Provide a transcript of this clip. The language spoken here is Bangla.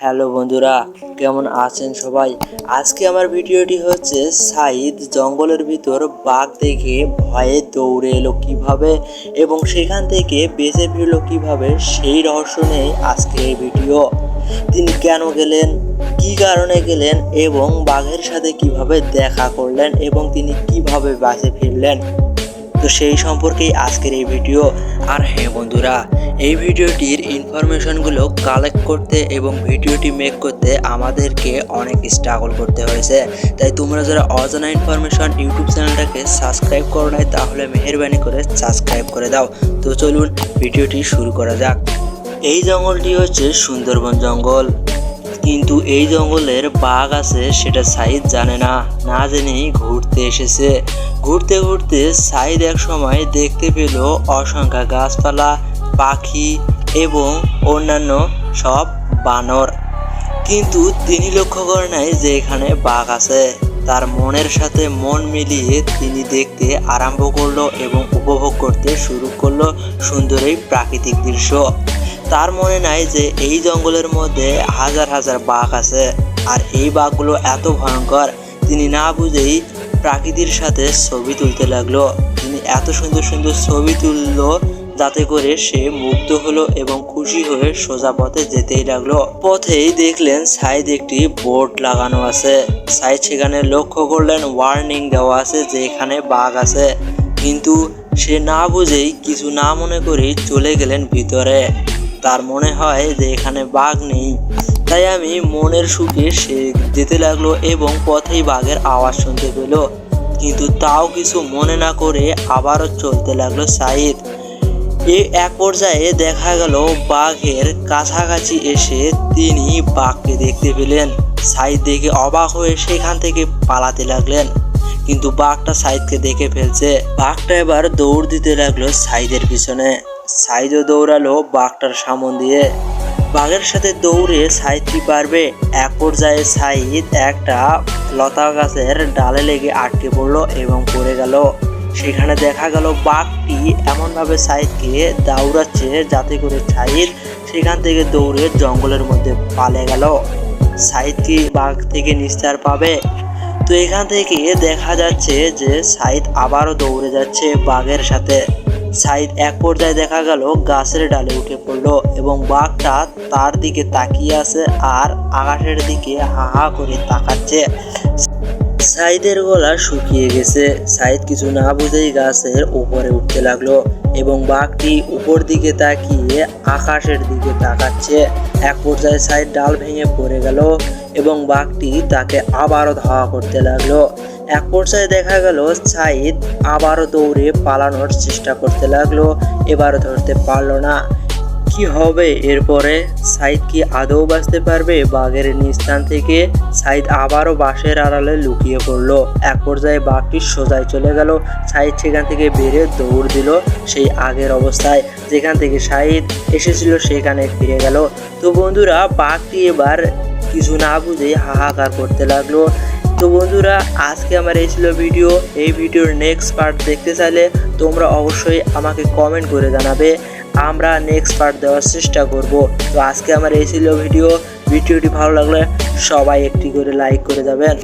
হ্যালো বন্ধুরা, কেমন আছেন সবাই? আজকে আমার ভিডিওটি হচ্ছে সাইদ জঙ্গলের ভিতর বাঘ দেখে ভয়ে দৌড়ে এলো কিভাবে এবং সেখান থেকে বেঁচে ফিরলো কিভাবে, সেই রহস্য নিয়ে আজকে এই ভিডিও। তিনি কেন গেলেন, কি কারণে গেলেন এবং বাঘের সাথে কিভাবে দেখা করলেন এবং তিনি কিভাবে বেঁচে ফিরলেন, তো সেই সম্পর্কেই আজকের এই ভিডিও। আর হ্যাঁ বন্ধুরা, এই ভিডিওটির ইনফরমেশনগুলো কালেক্ট করতে এবং ভিডিওটি মেক করতে আমাদেরকে অনেক স্ট্রাগল করতে হয়েছে। তাই তোমরা যারা অজানা ইনফরমেশন ইউটিউব চ্যানেলটাকে সাবস্ক্রাইব করো নাই, তাহলে মেহেরবানি করে সাবস্ক্রাইব করে দাও। তো চলুন ভিডিওটি শুরু করা যাক। এই জঙ্গলটি হচ্ছে সুন্দরবন জঙ্গল, কিন্তু এই জঙ্গলের বাঘ আছে সেটা সাইদ জানে না, না জেনেই ঘুরতে এসেছে। ঘুরতে ঘুরতে সাইদ এক সময় দেখতে পেল অসংখ্য গাছপালা, পাখি এবং অন্যান্য সব বানর, কিন্তু তিনি লক্ষ্য করে নাই যে এখানে বাঘ আছে। তার মনের সাথে মন মিলিয়ে তিনি দেখতে আরম্ভ করলো এবং উপভোগ করতে শুরু করলো সুন্দর এই প্রাকৃতিক দৃশ্য। তার মনে নাই যে এই জঙ্গলের মধ্যে হাজার হাজার বাঘ আছে, আর এই বাঘগুলো এত ভয়ঙ্কর। তিনি না বুঝেই প্রকৃতির সাথে ছবি তুলতে লাগলো। তিনি এত সুন্দর সুন্দর ছবি তুললো যাতে করে সে মুগ্ধ হলো এবং খুশি হয়ে সোজা পথে যেতেই লাগলো। পথেই দেখলেন সাইদ একটি বোর্ড লাগানো আছে। সাইদ সেখানে লক্ষ্য করলেন ওয়ার্নিং দেওয়া আছে যে এখানে বাঘ আছে, কিন্তু সে না বুঝেই কিছু না মনে করেই চলে গেলেন ভিতরে। তার মনে হয় যে এখানে বাঘ নেই, তাই আমি মনের সুখে সে যেতে লাগলো এবং পথেই বাঘের আওয়াজ শুনতে পেল, কিন্তু তাও কিছু মনে না করে আবারও চলতে লাগলো সাইদ। এক পর্যায়ে দেখা গেল বাঘের কাছাকাছি এসে তিনি বাঘকে দেখতে পেলেন। সাইদ দেখে অবাক হয়ে সেখান থেকে পালাতে লাগলেন, কিন্তু বাঘটা সাইদকে দেখে ফেলছে। বাঘটা এবার দৌড় দিতে লাগলো সাইদের পিছনে। সাইদও দৌড়ালো বাঘটার সামন দিয়ে। বাঘের সাথে দৌড়ে সাইদ কি পারবে? এক পর্যায়ে সাইদ একটা লতা গাছের ডালে লেগে আটকে পড়লো এবং পড়ে গেল। সেখানে দেখা গেল বাঘটি এমনভাবে সাইদকে দৌড়াচ্ছে যাতে করে সাইদ সেখান থেকে দৌড়ে জঙ্গলের মধ্যে পালে গেল। সাইদ কি বাঘ থেকে নিস্তার পাবে? তো এখান থেকে দেখা যাচ্ছে যে সাইদ আবারও দৌড়ে যাচ্ছে বাঘের সাথে। সাইদ এক পর্যায়ে দেখা গেল গাছের ডালে উঠে পড়লো এবং বাঘটা তার দিকে তাকিয়ে আছে আর আকাশের দিকে হা হা করে তাকাচ্ছে। সাইদের গলা শুকিয়ে গেছে। সাইদ কিছু না বুঝেই গাছের উপরে উঠতে লাগলো এবং বাঘটি উপর দিকে তাকিয়ে আকাশের দিকে তাকাচ্ছে। এক পর্যায়ে সাইদ ডাল ভেঙে পড়ে গেল এবং বাঘটি তাকে আবারও ধাওয়া করতে লাগলো। এক পর্যায়ে দেখা গেল সাইদ আবারও দৌড়ে পালানোর চেষ্টা করতে লাগলো, এবার ধরতে পারলো না। কি হবে এরপরে? সাইদ কি আদৌ বাঁচতে পারবে বাঘের নিস্তান থেকে? সাইদ আবারও বাঁশের আড়ালে লুকিয়ে পড়লো। এক পর্যায়ে বাঘটি সোজাই চলে গেল। সাইদ সেখান থেকে বেরিয়ে দৌড় দিল সেই আগের অবস্থায়, যেখান থেকে সাইদ এসেছিল সেখানে ফিরে গেল। তো বন্ধুরা, বাঘটি এবার কিছু না বুঝেই হাহাকার করতে লাগলো। তো বন্ধুরা, আজকে আমার এই ছিল ভিডিও। এই ভিডিওর নেক্সট পার্ট দেখতে চাইলে তোমরা অবশ্যই আমাকে কমেন্ট করে জানাবে, আমরা নেক্সট পার্ট দেওয়ার চেষ্টা করব। তো আজকে আমার এই ছিল ভিডিওটি ভালো লাগলে সবাই একটি করে লাইক করে যাবেন।